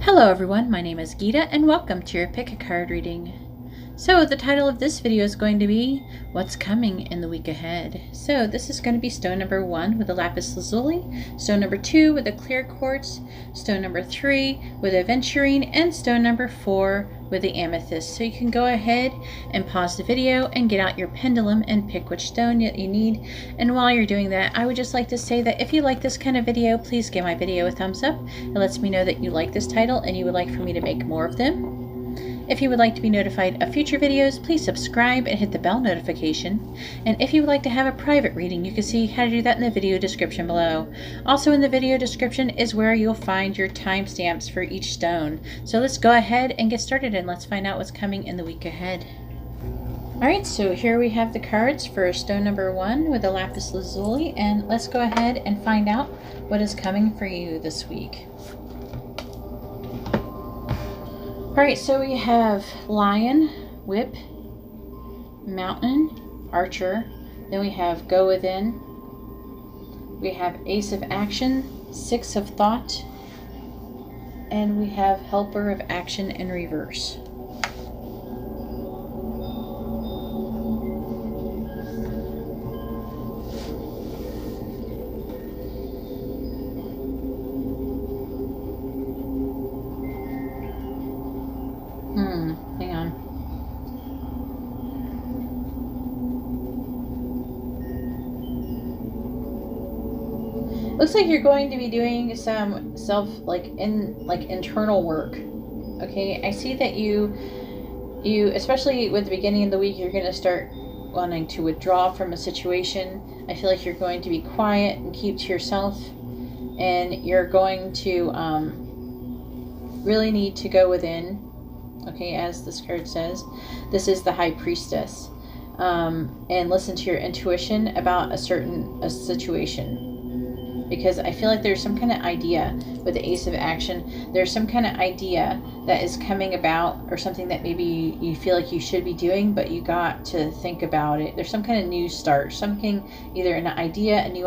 Hello everyone, my name is Geeta and welcome to your pick a card reading. So the title of this video is going to be What's Coming in the Week Ahead. So this is going to be stone number 1 with a lapis lazuli, stone number 2 with a clear quartz, stone number 3 with a aventurine, and stone number 4 with the amethyst. So you can go ahead and pause the video and get out your pendulum and pick which stone that you need. And while you're doing that, I would just like to say that if you like this kind of video, please give my video a thumbs up. It lets me know that you like this title and you would like for me to make more of them. If you would like to be notified of future videos, please subscribe and hit the bell notification. And if you would like to have a private reading, you can see how to do that in the video description below. Also in the video description is where you'll find your timestamps for each stone. So let's go ahead and get started and let's find out what's coming in the week ahead. Alright, so here we have the cards for stone number 1 with the lapis lazuli, and let's go ahead and find out what is coming for you this week. Alright, so we have Lion, Whip, Mountain, Archer, then we have Go Within, we have Ace of Action, Six of Thought, and we have Helper of Action in reverse. Hang on. Looks like you're going to be doing some internal work. Okay, I see that you especially with the beginning of the week, you're going to start wanting to withdraw from a situation. I feel like you're going to be quiet and keep to yourself, and you're going to really need to go within. Okay, as this card says, this is the High Priestess, and listen to your intuition about a situation, because I feel like there's some kind of idea with the Ace of Action. There's some kind of idea that is coming about, or something that maybe you feel like you should be doing, but you got to think about it. There's some kind of new start, something, either an idea, a new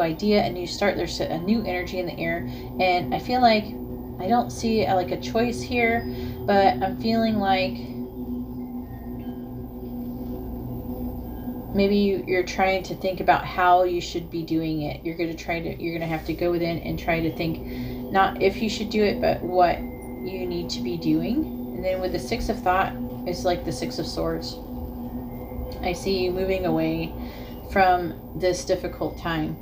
start. There's a new energy in the air, and I feel like I don't see like a choice here, but I'm feeling like maybe you're trying to think about how you should be doing it. You're going to have to go within and try to think, not if you should do it, but what you need to be doing. And then with the Six of Thought, it's like the Six of Swords. I see you moving away from this difficult time.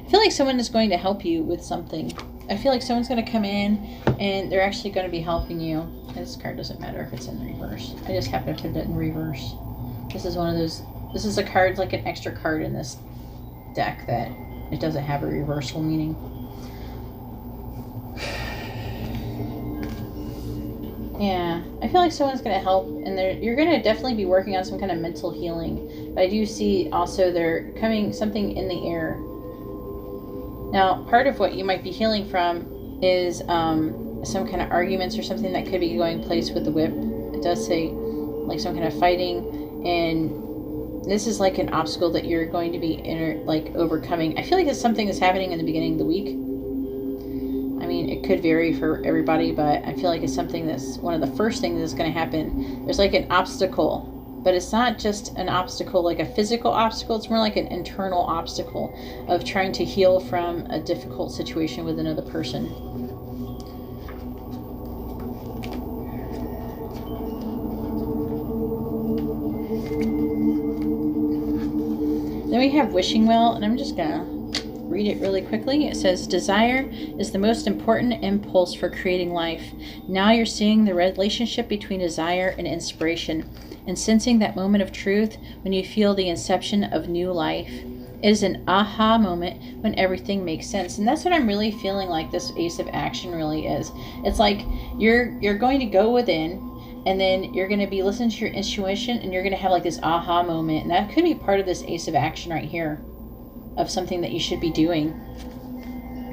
I feel like someone is going to help you with something. I feel like someone's going to come in and they're actually going to be helping you. This card doesn't matter if it's in reverse. I just happen to put it in reverse. This is one of those, this is a card, like an extra card in this deck that it doesn't have a reversal meaning. Yeah, I feel like someone's going to help, and you're going to definitely be working on some kind of mental healing. But I do see also there coming something in the air. Now, part of what you might be healing from is some kind of arguments or something that could be going place with the whip. It does say like some kind of fighting, and this is like an obstacle that you're going to be overcoming. I feel like it's something that's happening in the beginning of the week. I mean, it could vary for everybody, but I feel like it's something that's one of the first things that's going to happen. There's like an obstacle, but it's not just an obstacle like a physical obstacle. It's more like an internal obstacle of trying to heal from a difficult situation with another person. Then we have Wishing Well, and I'm just gonna read it really quickly. It says, desire is the most important impulse for creating life. Now you're seeing the relationship between desire and inspiration, and sensing that moment of truth when you feel the inception of new life. It is an aha moment when everything makes sense. And that's what I'm really feeling like this Ace of Action really is. It's like you're going to go within, and then you're going to be listening to your intuition, and you're going to have like this aha moment. And that could be part of this Ace of Action right here, of something that you should be doing.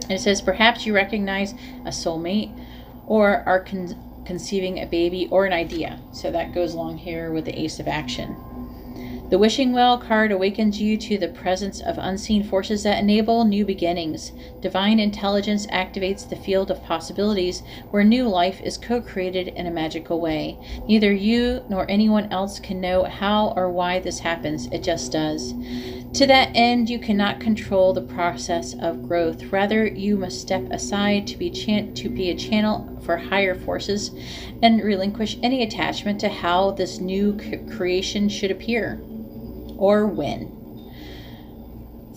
And it says, perhaps you recognize a soulmate or are conceiving a baby or an idea. So that goes along here with the Ace of Action. The Wishing Well card awakens you to the presence of unseen forces that enable new beginnings. Divine intelligence activates the field of possibilities where new life is co-created in a magical way. Neither you nor anyone else can know how or why this happens. It just does. To that end, you cannot control the process of growth. Rather, you must step aside to be a channel for higher forces and relinquish any attachment to how this new creation should appear or when.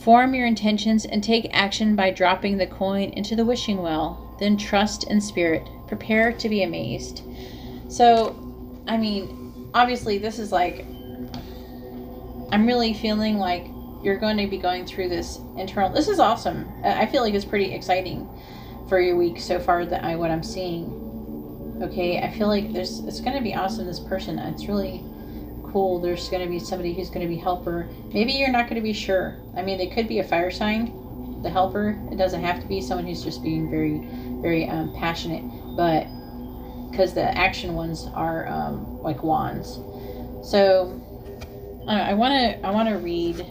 Form your intentions and take action by dropping the coin into the wishing well. Then trust in spirit. Prepare to be amazed. So, I mean, obviously this is like, I'm really feeling like you're going to be going through this internal. This is awesome. I feel like it's pretty exciting for your week so far, what I'm seeing. Okay, I feel like it's going to be awesome, this person. It's really cool. There's going to be somebody who's going to be helper. Maybe you're not going to be sure. I mean, they could be a fire sign, the helper. It doesn't have to be someone who's just being very, very passionate, but because the action ones are like wands. So I want to read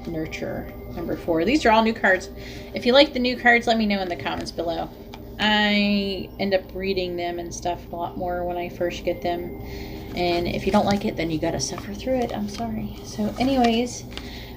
Nurture number 4. These are all new cards. If you like the new cards, let me know in the comments below. I end up reading them and stuff a lot more when I first get them. And if you don't like it, then you got to suffer through it. I'm sorry. So anyways,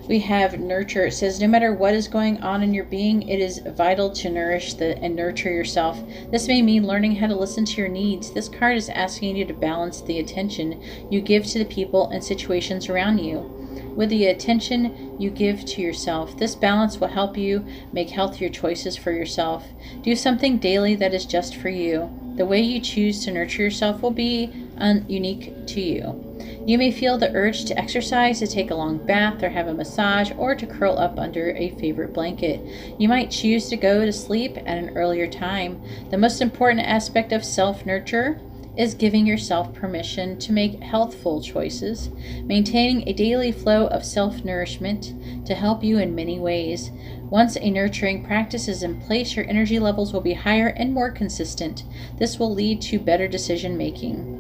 we have Nurture. It says, no matter what is going on in your being, it is vital to nourish and nurture yourself. This may mean learning how to listen to your needs. This card is asking you to balance the attention you give to the people and situations around you with the attention you give to yourself. This balance will help you make healthier choices for yourself. Do something daily that is just for you. The way you choose to nurture yourself will be unique to you. You may feel the urge to exercise, to take a long bath, or have a massage, or to curl up under a favorite blanket. You might choose to go to sleep at an earlier time. The most important aspect of self-nurture is giving yourself permission to make healthful choices, maintaining a daily flow of self-nourishment to help you in many ways. Once a nurturing practice is in place, your energy levels will be higher and more consistent. This will lead to better decision making.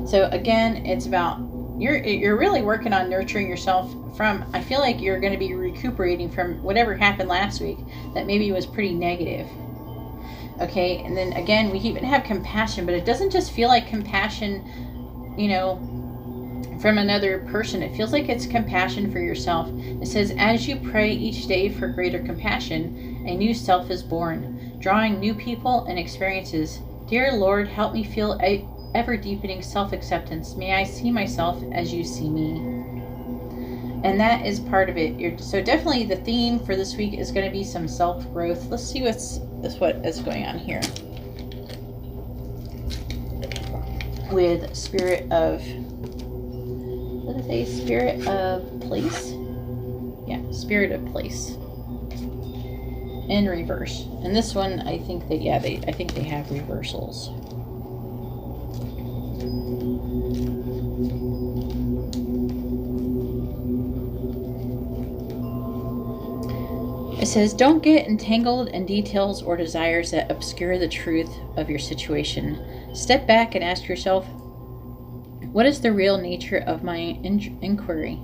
So again, it's about you're really working on nurturing yourself from, I feel like you're going to be recuperating from whatever happened last week that maybe was pretty negative. Okay, and then again, we even have compassion, but it doesn't just feel like compassion, you know, from another person. It feels like it's compassion for yourself. It says, as you pray each day for greater compassion, a new self is born, drawing new people and experiences. Dear Lord, help me feel a ever-deepening self-acceptance. May I see myself as you see me. And that is part of it. So definitely the theme for this week is going to be some self-growth. Let's see what is going on here with Spirit of, what did I say? Spirit of Place? Yeah, Spirit of Place. In reverse. And this one, I think that, yeah, I think they have reversals. It says, don't get entangled in details or desires that obscure the truth of your situation. Step back and ask yourself, what is the real nature of my inquiry?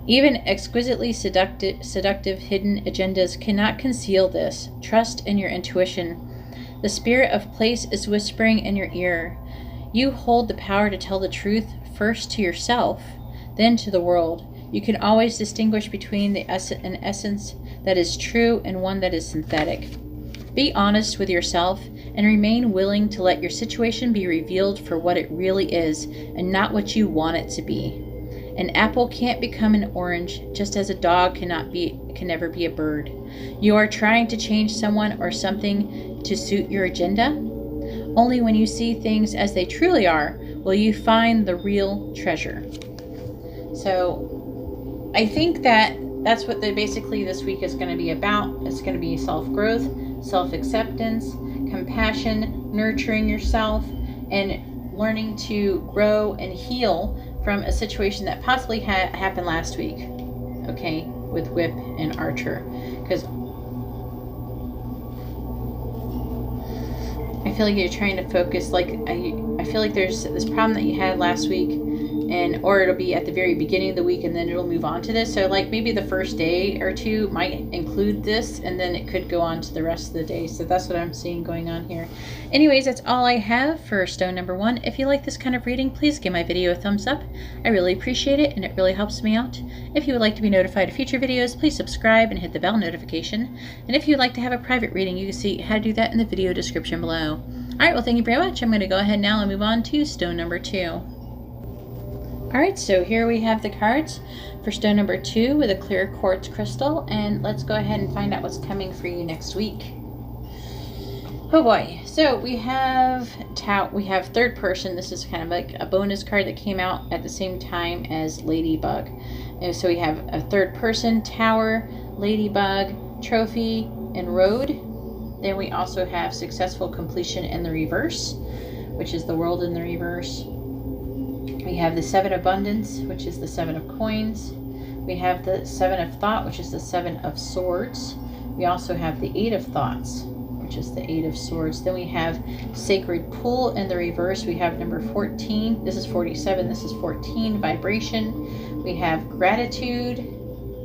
Even exquisitely seductive hidden agendas cannot conceal this. Trust in your intuition. The Spirit of Place is whispering in your ear. You hold the power to tell the truth, first to yourself, then to the world. You can always distinguish between an essence that is true and one that is synthetic. Be honest with yourself and remain willing to let your situation be revealed for what it really is and not what you want it to be. An apple can't become an orange, just as a dog can never be a bird. You are trying to change someone or something to suit your agenda? Only when you see things as they truly are will you find the real treasure. So I think that that's what basically this week is going to be about. It's going to be self-growth, self-acceptance, compassion, nurturing yourself, and learning to grow and heal from a situation that possibly happened last week, okay, with Whip and Archer. Because I feel like you're trying to focus, like, I feel like there's this problem that you had last week, or it'll be at the very beginning of the week and then it'll move on to this. So like maybe the first day or two might include this, and then it could go on to the rest of the day. So that's what I'm seeing going on here. Anyways, that's all I have for stone number 1. If you like this kind of reading, please give my video a thumbs up. I really appreciate it, and it really helps me out. If you would like to be notified of future videos, please subscribe and hit the bell notification. And if you'd like to have a private reading, you can see how to do that in the video description below. Alright, well, thank you very much. I'm going to go ahead now and move on to stone number 2. Alright, so here we have the cards for stone number 2 with a clear quartz crystal, and let's go ahead and find out what's coming for you next week. Oh boy, so we have third person. This is kind of like a bonus card that came out at the same time as Ladybug. And so we have a third person, Tower, Ladybug, Trophy, and Road. Then we also have successful completion in the reverse, which is the World in the reverse. We have the 7 of Abundance, which is the 7 of Coins. We have the 7 of Thought, which is the 7 of Swords. We also have the 8 of Thoughts, which is the 8 of Swords. Then we have Sacred Pool in the reverse. We have number 14. This is 47. This is 14, Vibration. We have Gratitude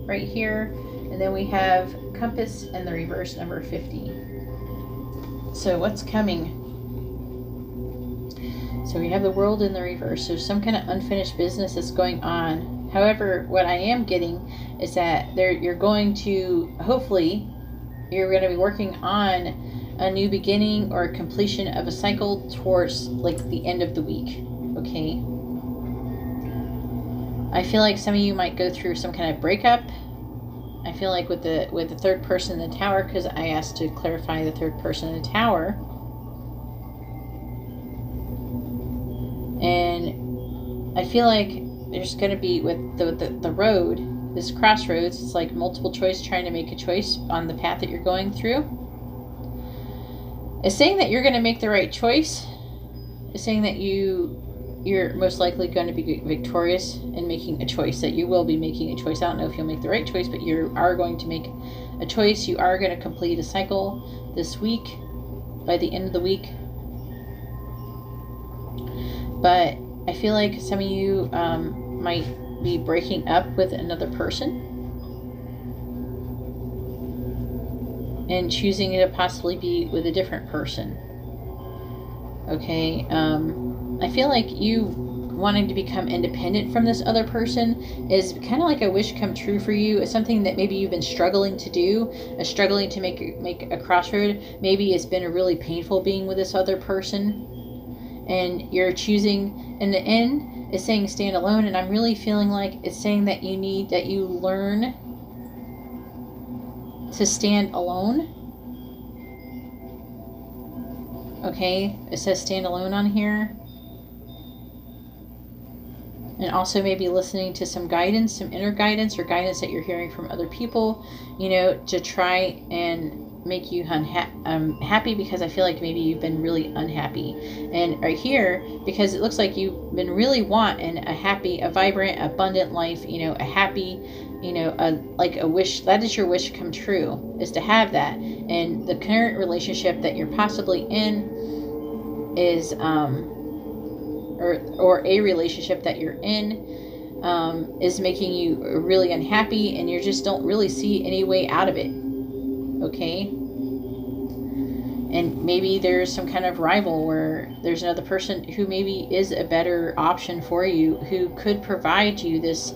right here. And then we have Compass in the reverse, number 50. So what's coming? So we have the World in the reverse. So some kind of unfinished business that's going on. However, what I am getting is that you're going to, hopefully, you're going to be working on a new beginning or a completion of a cycle towards like the end of the week. Okay. I feel like some of you might go through some kind of breakup. I feel like with the third person in the Tower, because I asked to clarify the third person in the Tower. And I feel like there's going to be with the road, this crossroads, it's like multiple choice, trying to make a choice on the path that you're going through. It's saying that you're going to make the right choice. It's saying that you're most likely going to be victorious in making a choice, that you will be making a choice. I don't know if you'll make the right choice, but you are going to make a choice. You are going to complete a cycle this week, by the end of the week. But I feel like some of you might be breaking up with another person and choosing to possibly be with a different person. Okay, I feel like you wanting to become independent from this other person is kind of like a wish come true for you. It's something that maybe you've been struggling to do, struggling to make a crossroad. Maybe it's been a really painful being with this other person. And you're choosing, in the end, it's saying stand alone, and I'm really feeling like it's saying that you learn to stand alone. Okay, it says stand alone on here. And also maybe listening to some guidance, some inner guidance, or guidance that you're hearing from other people, you know, to try and make you happy, because I feel like maybe you've been really unhappy. And right here, because it looks like you've been really wanting a happy, a vibrant, abundant life, you know, a happy, you know, like a wish, that is your wish come true, is to have that. And the current relationship that you're possibly in is, or a relationship that you're in, is making you really unhappy, and you just don't really see any way out of it. Okay, and maybe there's some kind of rival where there's another person who maybe is a better option for you, who could provide you this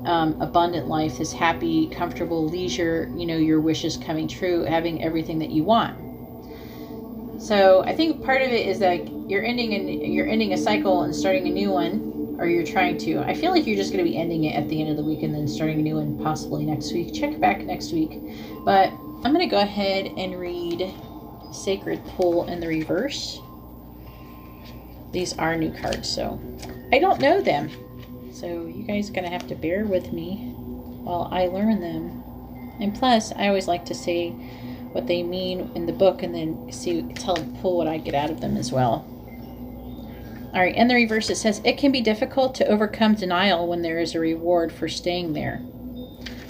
abundant life, this happy, comfortable leisure, you know, your wishes coming true, having everything that you want. So I think part of it is that you're ending a cycle and starting a new one, or you're trying to. I feel like you're just going to be ending it at the end of the week and then starting a new one possibly next week. Check back next week. But I'm going to go ahead and read Sacred Pool in the reverse. These are new cards, so I don't know them. So you guys gonna have to bear with me while I learn them. And plus, I always like to say what they mean in the book and then pull what I get out of them as well. All right, in the reverse it says, it can be difficult to overcome denial when there is a reward for staying there,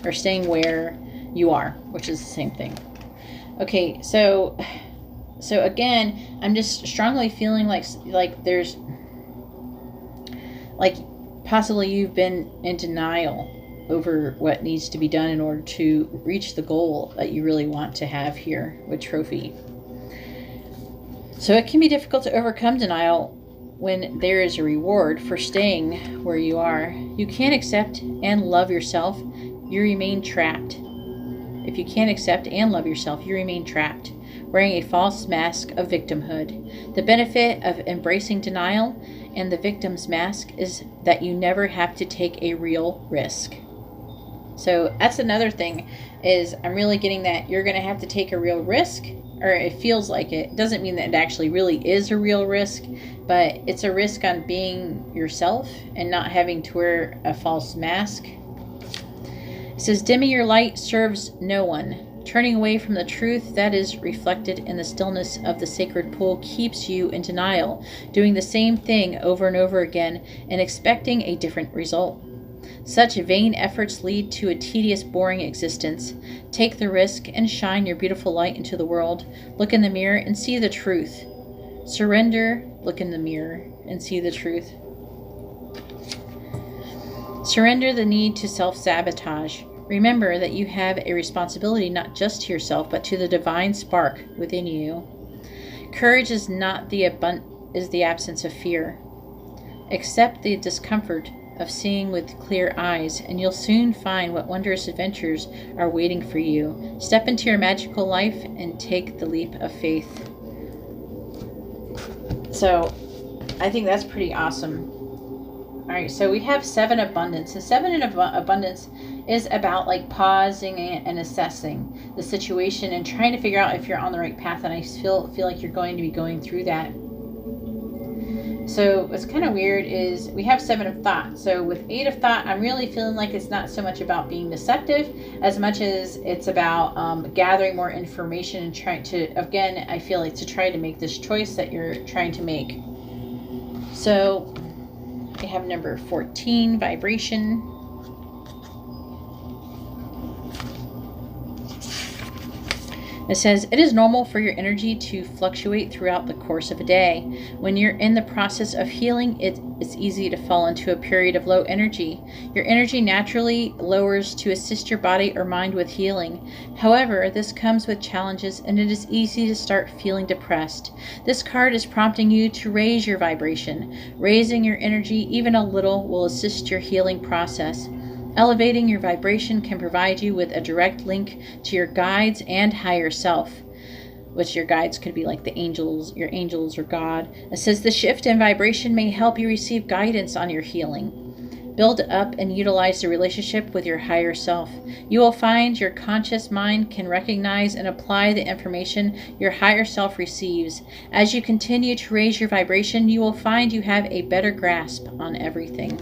or staying where you are, which is the same thing. Okay, so again, I'm just strongly feeling like there's, like, possibly you've been in denial over what needs to be done in order to reach the goal that you really want to have here with Trophy. So it can be difficult to overcome denial when there is a reward for staying where you are. You can't accept and love yourself, you remain trapped. If you can't accept and love yourself, you remain trapped, wearing a false mask of victimhood. The benefit of embracing denial and the victim's mask is that you never have to take a real risk. So that's another thing, is I'm really getting that you're going to have to take a real risk, or it feels like it. Doesn't mean that it actually really is a real risk, but it's a risk on being yourself and not having to wear a false mask. It says, dimming your light serves no one. Turning away from the truth that is reflected in the stillness of the sacred pool keeps you in denial, doing the same thing over and over again and expecting a different result. Such vain efforts lead to a tedious, boring existence. Take the risk and shine your beautiful light into the world. Look in the mirror and see the truth. Surrender, look in the mirror and see the truth. Surrender the need to self-sabotage. Remember that you have a responsibility not just to yourself, but to the divine spark within you. Courage is not the absence of fear. Accept the discomfort of seeing with clear eyes, and you'll soon find what wondrous adventures are waiting for you. Step into your magical life and take the leap of faith. So, I think that's pretty awesome. All right, so we have 7 abundance. And 7 in abundance is about like pausing and assessing the situation and trying to figure out if you're on the right path. And I feel like you're going to be going through that. So what's kind of weird is we have 7 of thought. So with 8 of thought, I'm really feeling like it's not so much about being deceptive as much as it's about gathering more information and trying to, again, I feel like to try to make this choice that you're trying to make. So we have number 14, vibration. It says, it is normal for your energy to fluctuate throughout the course of a day. When you're in the process of healing, it's easy to fall into a period of low energy. Your energy naturally lowers to assist your body or mind with healing. However, this comes with challenges and it is easy to start feeling depressed. This card is prompting you to raise your vibration. Raising your energy even a little will assist your healing process. Elevating your vibration can provide you with a direct link to your guides and higher self, which your guides could be like the angels, your angels or God. It says the shift in vibration may help you receive guidance on your healing. Build up and utilize the relationship with your higher self. You will find your conscious mind can recognize and apply the information your higher self receives. As you continue to raise your vibration, you will find you have a better grasp on everything.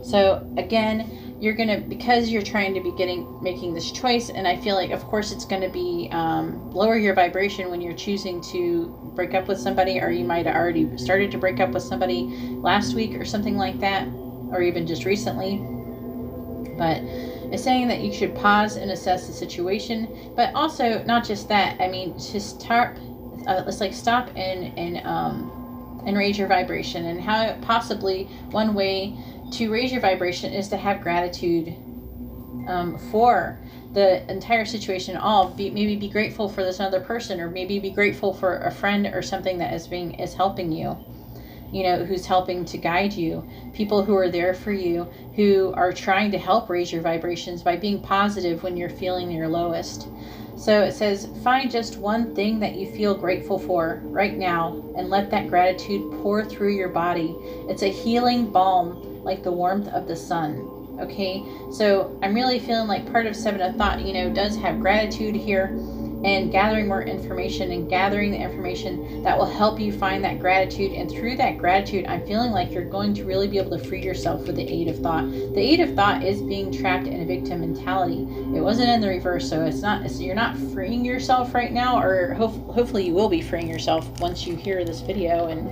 So again, you're going to, because you're trying to be making this choice, and I feel like, of course, it's going to be lower your vibration when you're choosing to break up with somebody, or you might have already started to break up with somebody last week or something like that, or even just recently. But it's saying that you should pause and assess the situation, but also not just that. I mean, to start, let's like stop and raise your vibration, and how possibly one way to raise your vibration is to have gratitude for the entire situation. Maybe be grateful for this other person, or maybe be grateful for a friend or something that is helping you, who's helping to guide you. People who are there for you, who are trying to help raise your vibrations by being positive when you're feeling your lowest. So it says, find just one thing that you feel grateful for right now and let that gratitude pour through your body. It's a healing balm, like the warmth of the sun. Okay, so I'm really feeling like part of 7 of thought, does have gratitude here, and gathering more information and gathering the information that will help you find that gratitude. And through that gratitude, I'm feeling like you're going to really be able to free yourself with the 8 of thought. The 8 of thought is being trapped in a victim mentality. It wasn't in the reverse, so you're not freeing yourself right now, or hopefully you will be freeing yourself once you hear this video and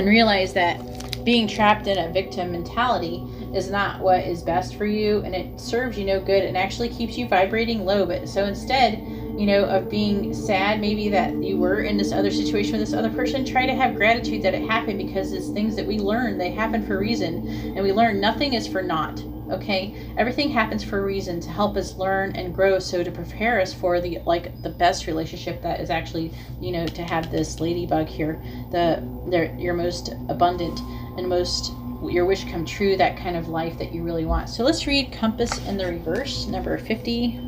realize that being trapped in a victim mentality is not what is best for you, and it serves you no good and actually keeps you vibrating low. But so instead, you know, of being sad maybe that you were in this other situation with this other person, try to have gratitude that it happened, because it's things that we learn, they happen for a reason, and we learn nothing is for naught. Okay, everything happens for a reason, to help us learn and grow, so to prepare us for the best relationship that is actually, you know, to have this ladybug here, your most abundant and most your wish come true, that kind of life that you really want. So let's read Compass in the reverse, number 50.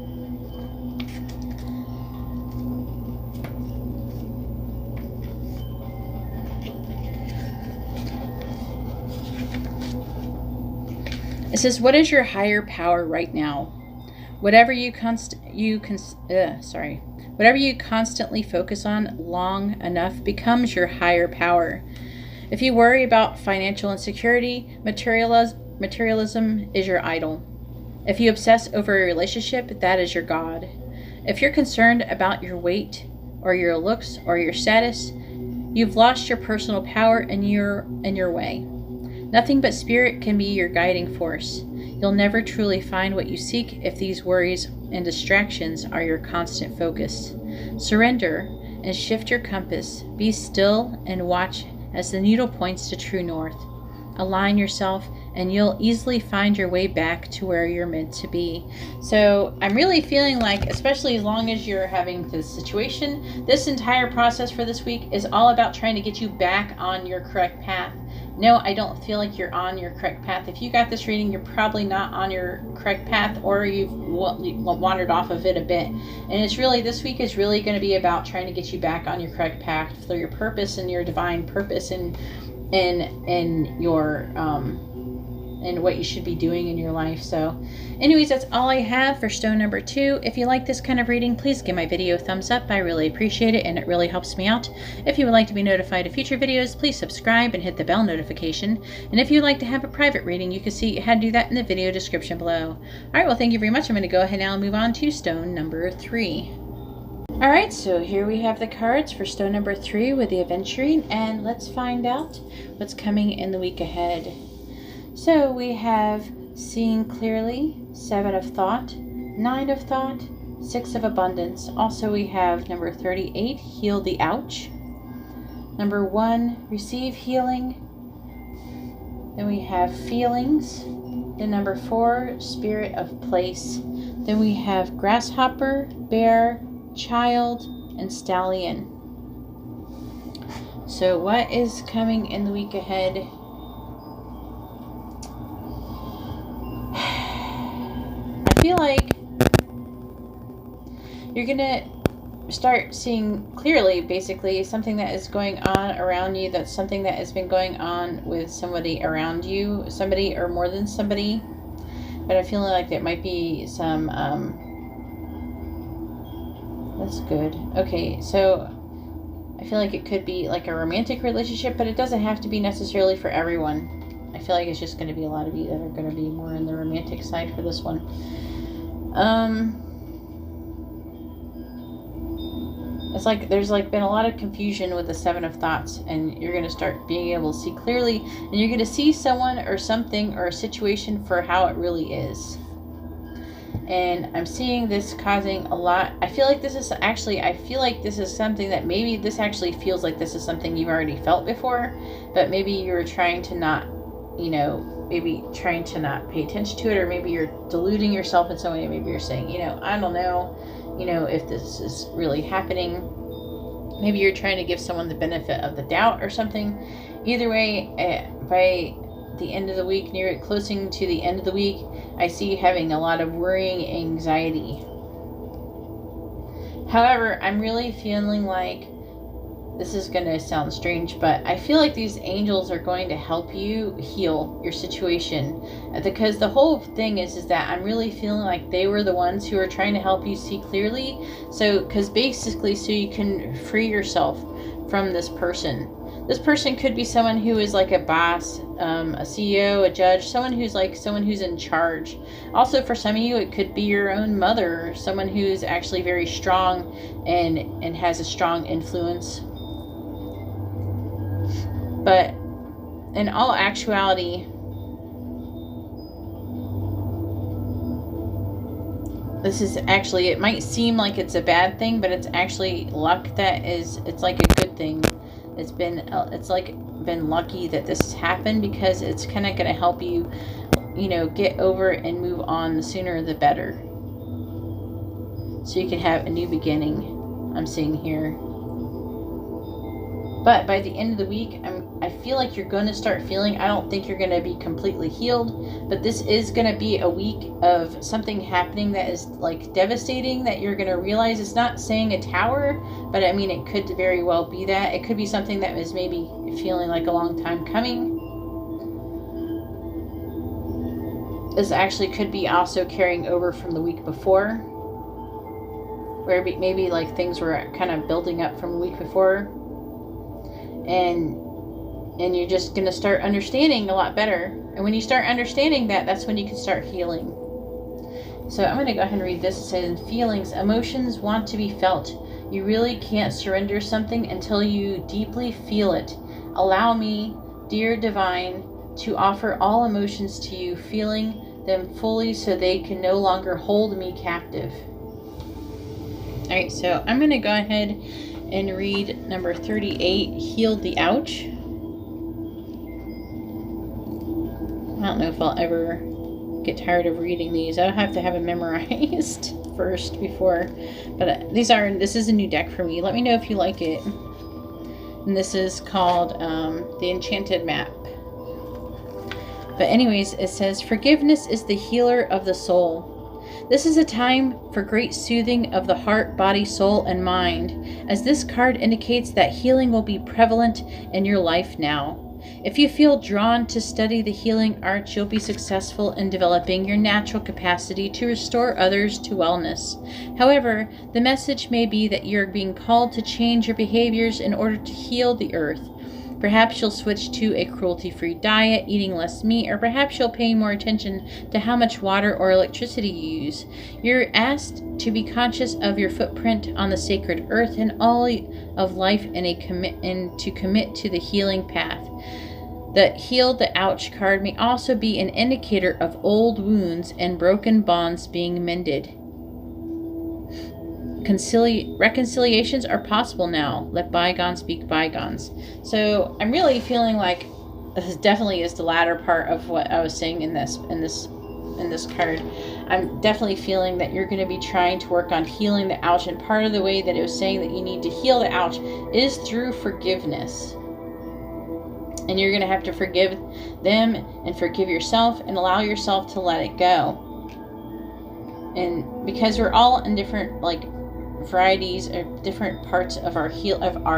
It says, what is your higher power right now? Whatever you constantly focus on long enough becomes your higher power. If you worry about financial insecurity, materialism is your idol. If you obsess over a relationship, that is your God. If you're concerned about your weight or your looks or your status, you've lost your personal power and you're in your way. Nothing but spirit can be your guiding force. You'll never truly find what you seek if these worries and distractions are your constant focus. Surrender and shift your compass. Be still and watch as the needle points to true north. Align yourself and you'll easily find your way back to where you're meant to be. So I'm really feeling like, especially as long as you're having this situation, this entire process for this week is all about trying to get you back on your correct path. No, I don't feel like you're on your correct path. If you got this reading, you're probably not on your correct path, or you've wandered off of it a bit. And it's really, this week is really going to be about trying to get you back on your correct path through your purpose and your divine purpose and your and what you should be doing in your life. So anyways, that's all I have for stone number 2. If you like this kind of reading, please give my video a thumbs up. I really appreciate it, and it really helps me out. If you would like to be notified of future videos, please subscribe and hit the bell notification. And if you'd like to have a private reading, you can see how to do that in the video description below. All right, well, thank you very much. I'm going to go ahead now and move on to stone number 3. All right, so here we have the cards for stone number 3 with the adventuring, and let's find out what's coming in the week ahead. So we have seeing clearly, 7 of thought, 9 of thought, 6 of abundance. Also we have number 38, heal the ouch. Number 1, receive healing. Then we have feelings. Then number 4, spirit of place. Then we have grasshopper, bear, child, and stallion. So what is coming in the week ahead? I feel like you're gonna start seeing clearly, basically, something that is going on around you. That's something that has been going on with somebody around you, somebody or more than somebody. But I'm feeling like there might be some, that's good. Okay, so I feel like it could be like a romantic relationship, but it doesn't have to be necessarily for everyone. I feel like it's just going to be a lot of you that are going to be more in the romantic side for this one. It's like there's been a lot of confusion with the 7 of thoughts, and you're going to start being able to see clearly, and you're going to see someone or something or a situation for how it really is. And I'm seeing this causing a lot. I feel like this is something that maybe this actually feels like this is something you've already felt before, but maybe you're trying to not, maybe trying to not pay attention to it, or maybe you're deluding yourself in some way. Maybe you're saying, I don't know, if this is really happening. Maybe you're trying to give someone the benefit of the doubt or something. Either way, by the end of the week, closing to the end of the week, I see you having a lot of worrying, anxiety. However, I'm really feeling like this is going to sound strange, but I feel like these angels are going to help you heal your situation, because the whole thing is that I'm really feeling like they were the ones who are trying to help you see clearly. So, because basically, so you can free yourself from this person. This person could be someone who is like a boss, a CEO, a judge, someone who's in charge. Also, for some of you, it could be your own mother, someone who's actually very strong and has a strong influence. But in all actuality, this is actually, it might seem like it's a bad thing, but it's actually luck it's like a good thing. It's like been lucky that this has happened, because it's kind of going to help you, get over and move on. The sooner the better, so you can have a new beginning, I'm seeing here. But by the end of the week, I feel like you're going to start feeling, I don't think you're going to be completely healed, but this is going to be a week of something happening that is like devastating, that you're going to realize. It's not saying a tower, but I mean, it could very well be that. It could be something that was maybe feeling like a long time coming. This actually could be also carrying over from the week before, where maybe like things were kind of building up from the week before. And you're just going to start understanding a lot better. And when you start understanding that, that's when you can start healing. So I'm going to go ahead and read this. It says, feelings, emotions want to be felt. You really can't surrender something until you deeply feel it. Allow me, dear divine, to offer all emotions to you, feeling them fully so they can no longer hold me captive. All right, so I'm going to go ahead and read number 38, Healed the Ouch. I don't know if I'll ever get tired of reading these. I'll have to have it memorized first before. But this is a new deck for me. Let me know if you like it. And this is called The Enchanted Map. But anyways, it says, forgiveness is the healer of the soul. This is a time for great soothing of the heart, body, soul, and mind, as this card indicates that healing will be prevalent in your life now. If you feel drawn to study the healing arts, you'll be successful in developing your natural capacity to restore others to wellness. However, the message may be that you're being called to change your behaviors in order to heal the earth. Perhaps you'll switch to a cruelty-free diet, eating less meat, or perhaps you'll pay more attention to how much water or electricity you use. You're asked to be conscious of your footprint on the sacred earth and all of life and to commit to the healing path. The Heal the Ouch card may also be an indicator of old wounds and broken bonds being mended. Reconciliations are possible now. Let bygones be bygones. So I'm really feeling like this definitely is the latter part of what I was saying in this card. I'm definitely feeling that you're going to be trying to work on healing the ouch, and part of the way that it was saying that you need to heal the ouch is through forgiveness. And you're going to have to forgive them and forgive yourself and allow yourself to let it go. And because we're all in different varieties or different parts of our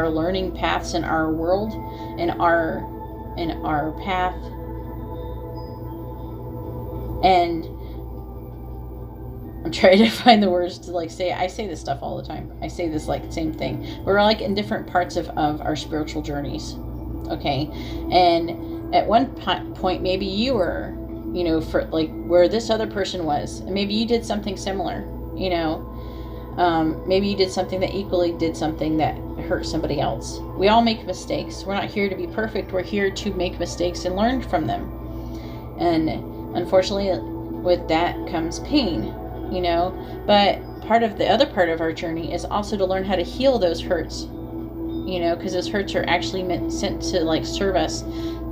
learning paths in our world, in our path, and I'm trying to find the words to say. I say this stuff all the time. I say this same thing. We're in different parts of our spiritual journeys. Okay, and at one point maybe you were, for where this other person was, and maybe you did something similar. Maybe you did something that equally did something that hurt somebody else. We all make mistakes. We're not here to be perfect. We're here to make mistakes and learn from them. And unfortunately, with that comes pain, But the other part of our journey is also to learn how to heal those hurts, because those hurts are actually sent to serve us,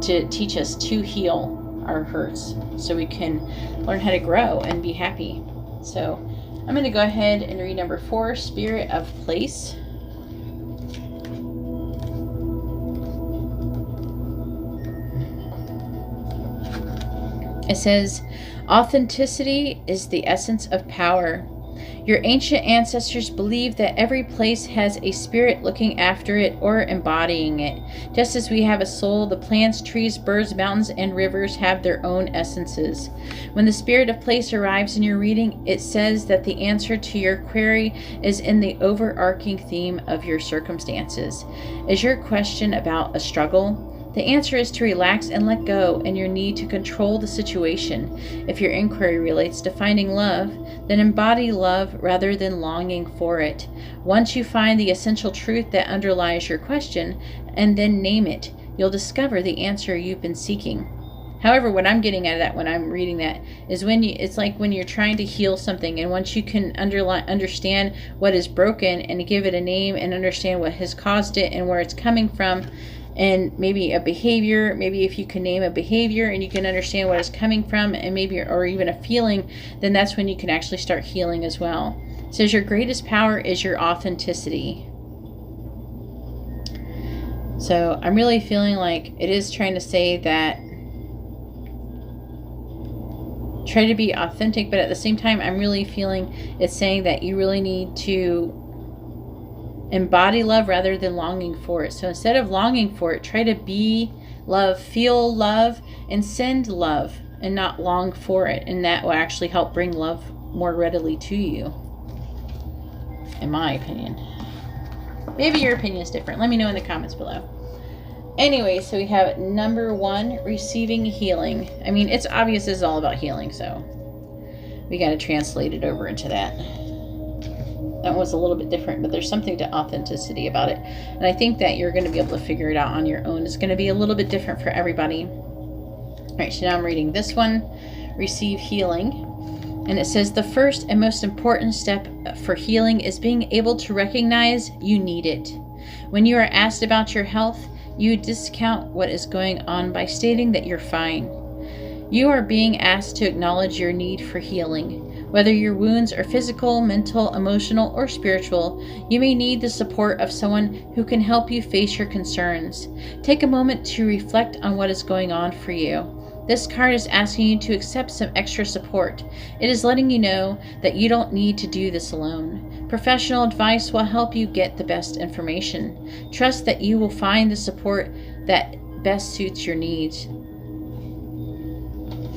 to teach us to heal our hurts so we can learn how to grow and be happy. So I'm going to go ahead and read number 4, Spirit of Place. It says, authenticity is the essence of power. Your ancient ancestors believed that every place has a spirit looking after it or embodying it. Just as we have a soul, the plants, trees, birds, mountains, and rivers have their own essences. When the spirit of place arrives in your reading, it says that the answer to your query is in the overarching theme of your circumstances. Is your question about a struggle? The answer is to relax and let go and your need to control the situation. If your inquiry relates to finding love, then embody love rather than longing for it. Once you find the essential truth that underlies your question and then name it, you'll discover the answer you've been seeking. However, what I'm getting at that when I'm reading that is it's like when you're trying to heal something, and once you can understand what is broken and give it a name and understand what has caused it and where it's coming from, and maybe a behavior, maybe if you can name a behavior and you can understand what it's coming from, and maybe, or even a feeling, then that's when you can actually start healing as well. It says your greatest power is your authenticity. So I'm really feeling like it is trying to say that try to be authentic, but at the same time, I'm really feeling it's saying that you really need to embody love rather than longing for it. So instead of longing for it, try to be love, feel love, and send love, and not long for it. And that will actually help bring love more readily to you, in my opinion. Maybe your opinion is different. Let me know in the comments below. Anyway, so we have number 1, receiving healing. I mean, it's obvious this is all about healing, so we got to translate it over into that. That was a little bit different, but there's something to authenticity about it. And I think that you're going to be able to figure it out on your own. It's going to be a little bit different for everybody. All right, so now I'm reading this one, receive healing. And it says, the first and most important step for healing is being able to recognize you need it. When you are asked about your health, you discount what is going on by stating that you're fine. You are being asked to acknowledge your need for healing. Whether your wounds are physical, mental, emotional, or spiritual, you may need the support of someone who can help you face your concerns. Take a moment to reflect on what is going on for you. This card is asking you to accept some extra support. It is letting you know that you don't need to do this alone. Professional advice will help you get the best information. Trust that you will find the support that best suits your needs.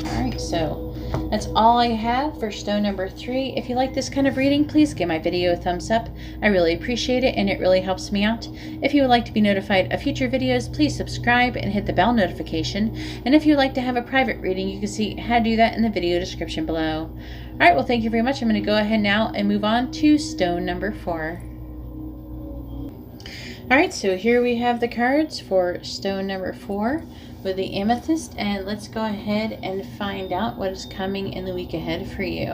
Alright, so that's all I have for stone number 3. If you like this kind of reading, please give my video a thumbs up. I really appreciate it, and it really helps me out. If you would like to be notified of future videos, please subscribe and hit the bell notification. And if you'd like to have a private reading, you can see how to do that in the video description below. Alright, well, thank you very much. I'm going to go ahead now and move on to stone number 4. Alright, so here we have the cards for stone number 4 with the amethyst, and let's go ahead and find out what is coming in the week ahead for you.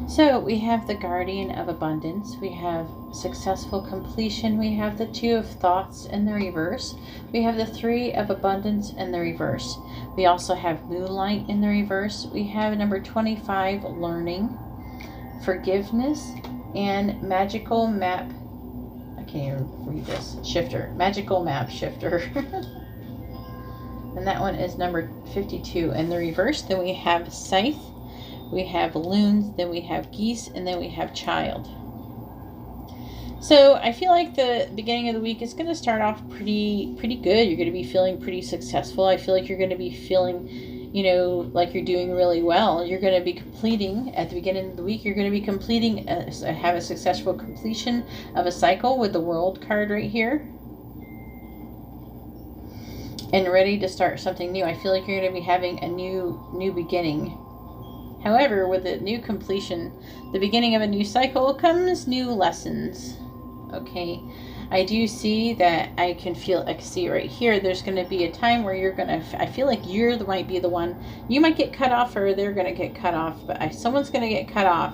So we have the Guardian of Abundance, we have successful completion, we have the 2 of Thoughts in the reverse, we have the 3 of Abundance in the reverse, we also have Moonlight in the reverse, we have number 25, Learning, Forgiveness, and Magical Map, I can't even read this, Shifter, Magical Map Shifter. And that one is number 52 in the reverse. Then we have Scythe, we have Loons, then we have Geese, and then we have Child. So I feel like the beginning of the week is going to start off pretty good. You're going to be feeling pretty successful. I feel like you're going to be feeling, you know, like you're doing really well. You're going to be completing, at the beginning of the week, you're going to be completing, have a successful completion of a cycle with the World card right here. And ready to start something new. I feel like you're going to be having a new beginning. However, with the new completion, the beginning of a new cycle comes new lessons. Okay, I do see that I can see right here, there's going to be a time where you're going to, I feel like might be the one, you might get cut off, or they're going to get cut off, but someone's going to get cut off.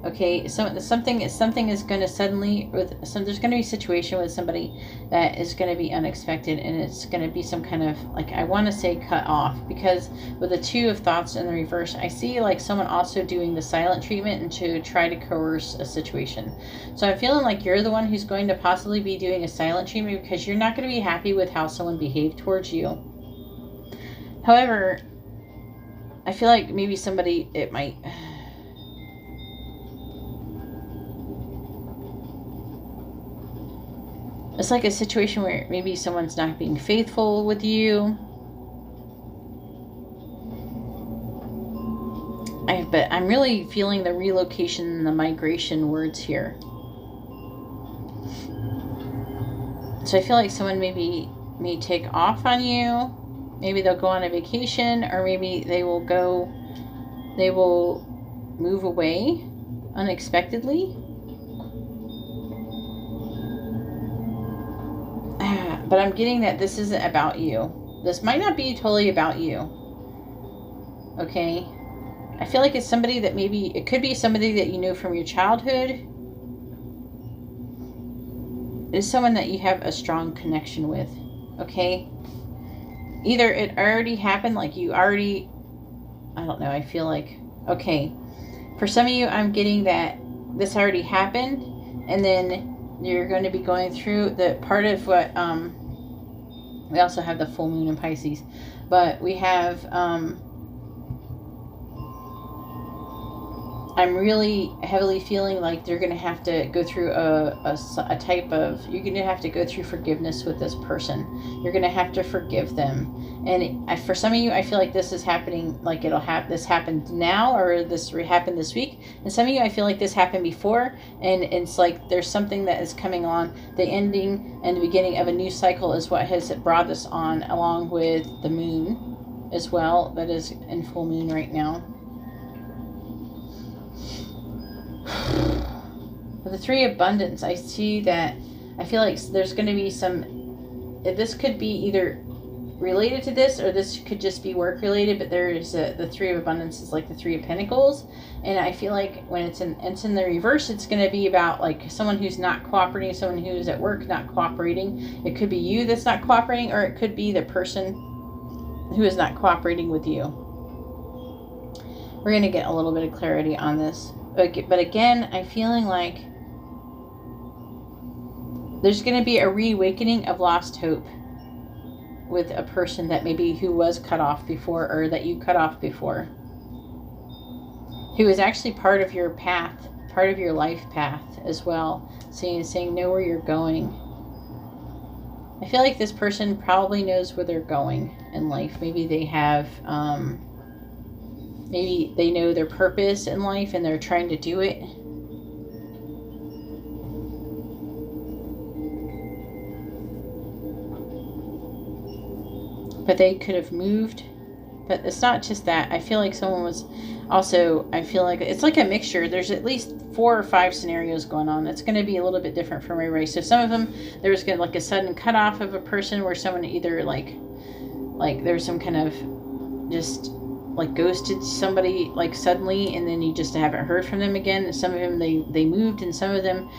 Okay, so something is going to suddenly, there's going to be a situation with somebody that is going to be unexpected, and it's going to be some kind of, like, I want to say cut off, because with the 2 of Thoughts in the reverse, I see like someone also doing the silent treatment and to try to coerce a situation. So I'm feeling like you're the one who's going to possibly be doing a silent treatment because you're not going to be happy with how someone behaved towards you. However, I feel like maybe somebody, it might... It's like a situation where maybe someone's not being faithful with you. But I'm really feeling the relocation and the migration words here. So I feel like someone may take off on you. Maybe they'll go on a vacation, or maybe they will move away unexpectedly. But I'm getting that this isn't about you. This might not be totally about you. Okay? I feel like it's somebody that it could be somebody that you know from your childhood. It's someone that you have a strong connection with. Okay? Either it already happened, like you already, I don't know, I feel like, okay. For some of you, I'm getting that this already happened, and then you're going to be going through the part of what, we also have the full moon in Pisces, but we have, I'm really heavily feeling like they're going to have to go through a type of, you're going to have to go through forgiveness with this person. You're going to have to forgive them. And for some of you, I feel like this is happening, like this happened now, or this happened this week. And some of you, I feel like this happened before, and it's like there's something that is coming on. The ending and the beginning of a new cycle is what has brought this on, along with the moon as well, that is in full moon right now. With the Three of Abundance, I see that, I feel like there's going to be this could be either related to this, or this could just be work related, but there is the Three of Abundance is like the Three of Pentacles, and I feel like when it's in the reverse, it's going to be about like someone who's not cooperating, someone who's at work not cooperating. It could be you that's not cooperating, or it could be the person who is not cooperating with you. We're going to get a little bit of clarity on this. But again, I'm feeling like there's going to be a reawakening of lost hope with a person that who was cut off before, or that you cut off before, who is actually part of your path, part of your life path as well, saying know where you're going. I feel like this person probably knows where they're going in life. Maybe they have, maybe they know their purpose in life and they're trying to do it. But they could have moved. But it's not just that. I feel like someone was also, I feel like it's like a mixture. There's at least 4 or 5 scenarios going on. It's going to be a little bit different from everybody. So some of them, there was going to like a sudden cutoff of a person where someone either like there's some kind of just like ghosted somebody like suddenly, and then you just haven't heard from them again. Some of them they moved, and some of them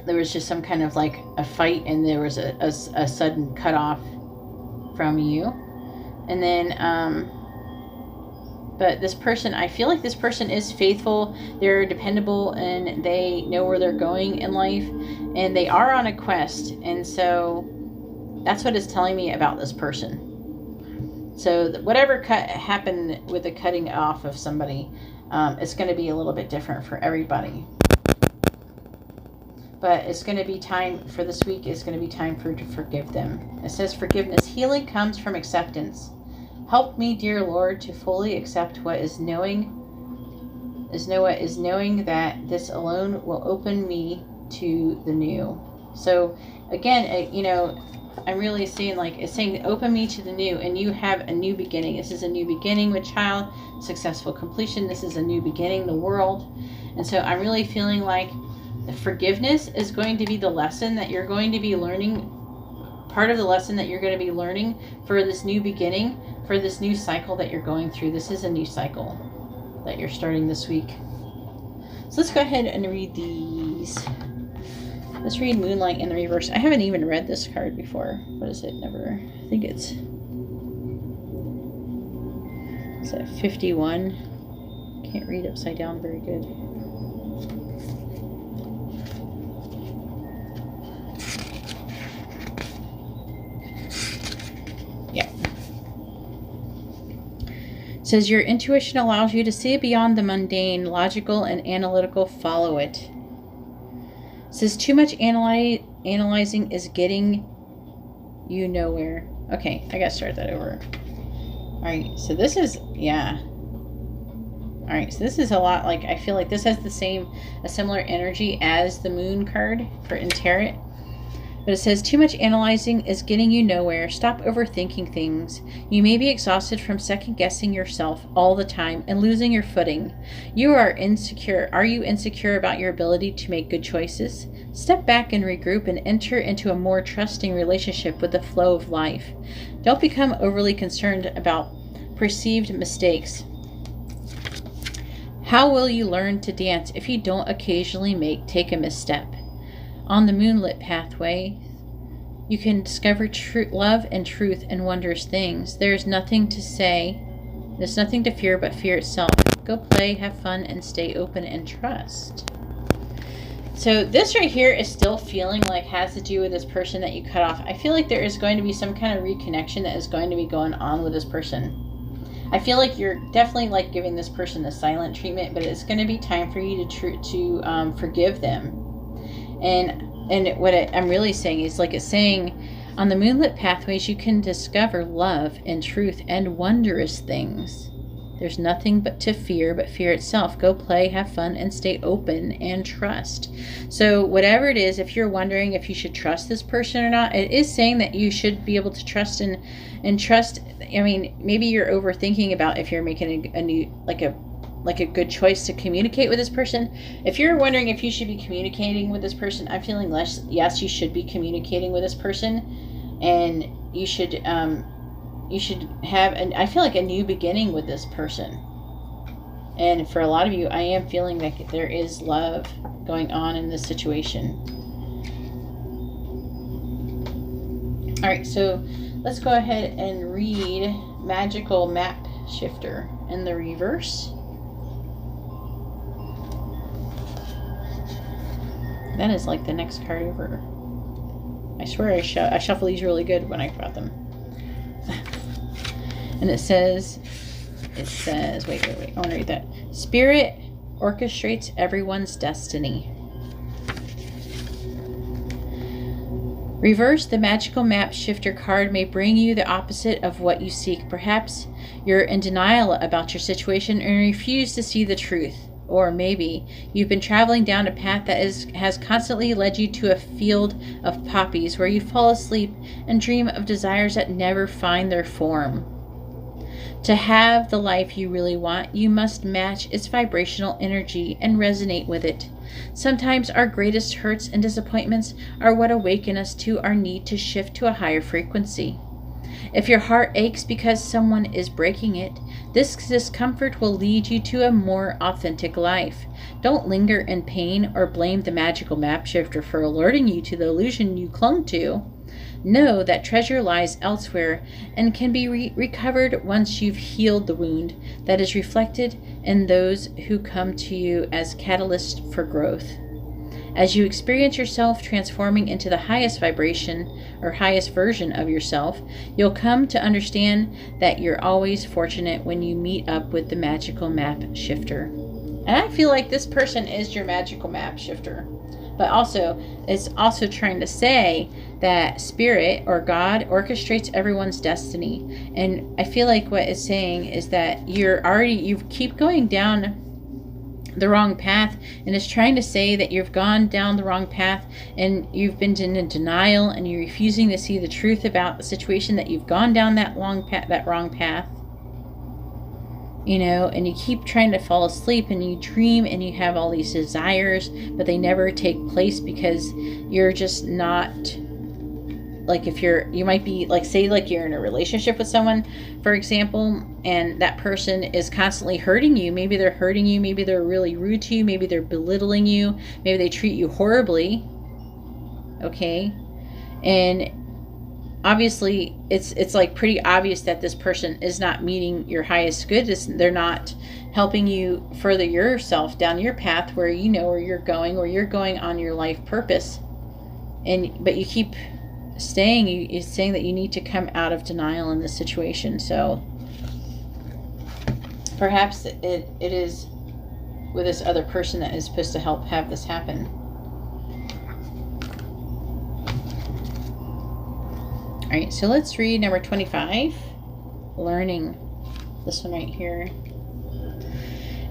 there was just some kind of like a fight, and there was a sudden cutoff from you. And then but this person, I feel like this person is faithful, they're dependable, and they know where they're going in life, and they are on a quest. And so that's what it's telling me about this person. So whatever happened with the cutting off of somebody, it's going to be a little bit different for everybody. But it's going to be time for this week. It's going to be time for you to forgive them. It says forgiveness. Healing comes from acceptance. Help me, dear Lord, to fully accept what is knowing that this alone will open me to the new. So again, I'm really seeing like it's saying open me to the new, and you have a new beginning. This is a new beginning with child, successful completion. This is a new beginning, the world. And so I'm really feeling like the forgiveness is going to be the lesson that you're going to be learning, part of the lesson that you're going to be learning for this new beginning, for this new cycle that you're going through. This is a new cycle that you're starting this week. So let's go ahead and read these. Let's read Moonlight in the reverse. I haven't even read this card before. What is it? I think it's at 51. Can't read upside down very good. It says your intuition allows you to see beyond the mundane, logical and analytical follow it. It says too much analyzing is getting you nowhere. Okay, I gotta start that over. Alright, so this is, yeah. Alright, so this is a lot like, I feel like this has a similar energy as the Moon card in Tarot. But it says, too much analyzing is getting you nowhere. Stop overthinking things. You may be exhausted from second-guessing yourself all the time and losing your footing. You are insecure. Are you insecure about your ability to make good choices? Step back and regroup and enter into a more trusting relationship with the flow of life. Don't become overly concerned about perceived mistakes. How will you learn to dance if you don't occasionally take a misstep? On the moonlit pathway, you can discover love and truth and wondrous things. There's nothing to fear but fear itself. Go play, have fun, and stay open and trust. So this right here is still feeling like has to do with this person that you cut off. I feel like there is going to be some kind of reconnection that is going to be going on with this person. I feel like you're definitely like giving this person the silent treatment, but it's going to be time for you to forgive them. And what I'm really saying is, like it's saying, on the moonlit pathways, you can discover love and truth and wondrous things. There's nothing to fear but fear itself. Go play, have fun, and stay open and trust. So whatever it is, if you're wondering if you should trust this person or not, it is saying that you should be able to trust and trust. I mean, maybe you're overthinking about if you're making a new, like a good choice to communicate with this person. If you're wondering if you should be communicating with this person, I'm feeling yes, you should be communicating with this person, and you should have, I feel like a new beginning with this person. And for a lot of you, I am feeling that there is love going on in this situation. All right, so let's go ahead and read Magical Map Shifter in the reverse. That is like the next card over. I swear I shuffle these really good when I brought them. And it says, wait, I want to read that. Spirit orchestrates everyone's destiny. Reverse, the Magical Map Shifter card may bring you the opposite of what you seek. Perhaps you're in denial about your situation and refuse to see the truth. Or maybe you've been traveling down a path that has constantly led you to a field of poppies where you fall asleep and dream of desires that never find their form. To have the life you really want, you must match its vibrational energy and resonate with it. Sometimes our greatest hurts and disappointments are what awaken us to our need to shift to a higher frequency. If your heart aches because someone is breaking it, this discomfort will lead you to a more authentic life. Don't linger in pain or blame the Magical Map Shifter for alerting you to the illusion you clung to. Know that treasure lies elsewhere and can be recovered once you've healed the wound that is reflected in those who come to you as catalysts for growth. As you experience yourself transforming into the highest vibration or highest version of yourself, you'll come to understand that you're always fortunate when you meet up with the Magical Map Shifter. And I feel like this person is your Magical Map Shifter. But also, it's also trying to say that Spirit or God orchestrates everyone's destiny. And I feel like what it's saying is that you keep going down the wrong path, and it's trying to say that you've gone down the wrong path and you've been in denial and you're refusing to see the truth about the situation, that you've gone down that wrong path, you know, and you keep trying to fall asleep and you dream and you have all these desires, but they never take place because you're just not, like, you might be like, say like you're in a relationship with someone, for example, and that person is constantly hurting you. Maybe they're hurting you, maybe they're really rude to you, maybe they're belittling you, maybe they treat you horribly, okay? And obviously it's like pretty obvious that this person is not meeting your highest good. They're not helping you further yourself down your path where you know where you're going on your life purpose. But you keep you're saying that you need to come out of denial in this situation. So perhaps it is with this other person that is supposed to help have this happen. right, so let's read number 25, learning. This one right here.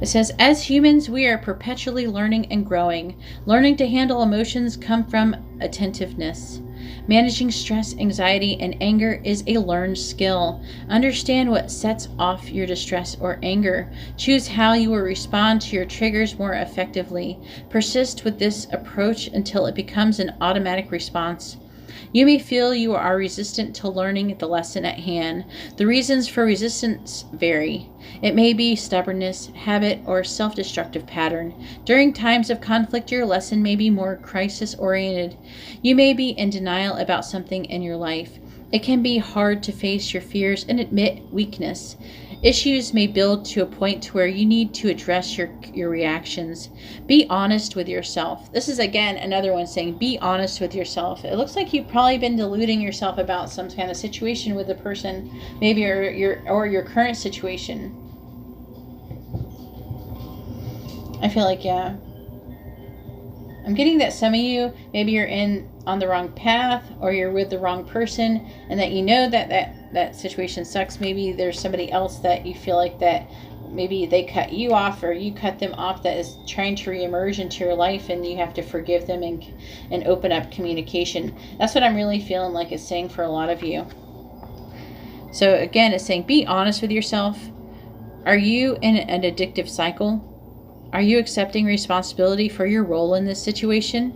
It says, as humans, we are perpetually learning and growing. Learning to handle emotions come from attentiveness. Managing stress, anxiety, and anger is a learned skill. Understand what sets off your distress or anger. Choose how you will respond to your triggers more effectively. Persist with this approach until it becomes an automatic response. You may feel you are resistant to learning the lesson at hand. The reasons for resistance vary. It may be stubbornness, habit, or self-destructive pattern. During times of conflict, your lesson may be more crisis-oriented. You may be in denial about something in your life. It can be hard to face your fears and admit weakness. Issues may build to a point where you need to address your reactions. Be honest with yourself. This is, again, another one saying be honest with yourself. It looks like you've probably been deluding yourself about some kind of situation with the person, maybe or your current situation. I feel like, yeah. I'm getting that some of you, maybe you're on the wrong path or you're with the wrong person, and that you know that situation sucks. Maybe there's somebody else that you feel like that maybe they cut you off or you cut them off that is trying to reemerge into your life, and you have to forgive them and open up communication. That's what I'm really feeling like it's saying for a lot of you. So again, it's saying be honest with yourself. Are you in an addictive cycle? Are you accepting responsibility for your role in this situation?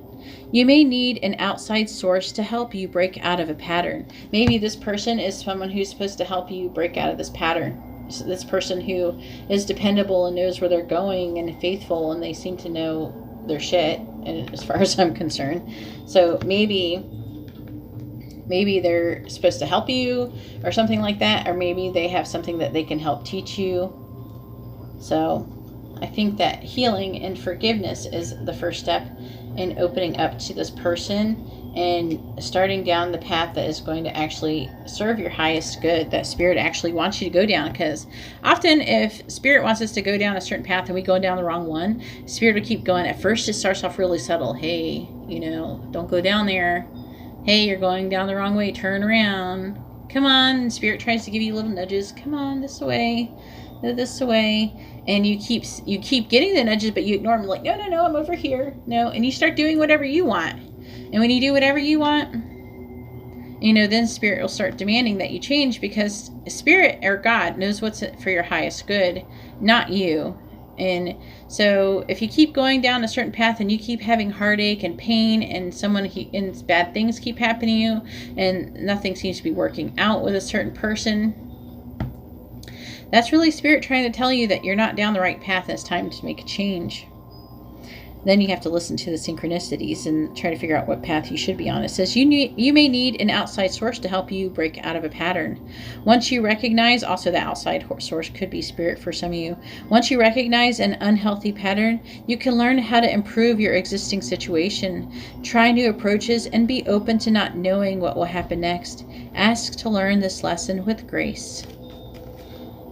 You may need an outside source to help you break out of a pattern. Maybe this person is someone who's supposed to help you break out of this pattern. So this person who is dependable and knows where they're going and faithful, and they seem to know their shit, and as far as I'm concerned. So maybe they're supposed to help you or something like that, or maybe they have something that they can help teach you. So I think that healing and forgiveness is the first step in opening up to this person and starting down the path that is going to actually serve your highest good, that Spirit actually wants you to go down. Because often if Spirit wants us to go down a certain path and we go down the wrong one, Spirit will keep going. At first it starts off really subtle. Hey, don't go down there. Hey, you're going down the wrong way. Turn around. Come on. And Spirit tries to give you little nudges. Come on, this way. This way. And you keep getting the nudges, but you ignore them, like, no, I'm over here. No. And you start doing whatever you want. And when you do whatever you want, then Spirit will start demanding that you change, because Spirit or God knows what's for your highest good, not you. And so if you keep going down a certain path and you keep having heartache and pain, and and bad things keep happening to you, and nothing seems to be working out with a certain person, that's really Spirit trying to tell you that you're not down the right path and it's time to make a change. Then you have to listen to the synchronicities and try to figure out what path you should be on. It says you may need an outside source to help you break out of a pattern. Once you recognize, also the outside source could be Spirit for some of you. Once you recognize an unhealthy pattern, you can learn how to improve your existing situation. Try new approaches and be open to not knowing what will happen next. Ask to learn this lesson with grace.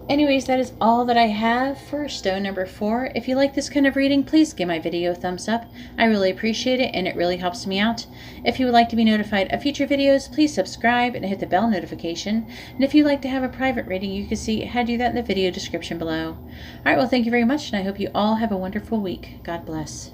Anyways, that is all that I have for stone number 4. If you like this kind of reading, please give my video a thumbs up. I really appreciate it, and it really helps me out. If you would like to be notified of future videos, please subscribe and hit the bell notification. And if you'd like to have a private reading, you can see how to do that in the video description below. Alright, well, thank you very much, and I hope you all have a wonderful week. God bless.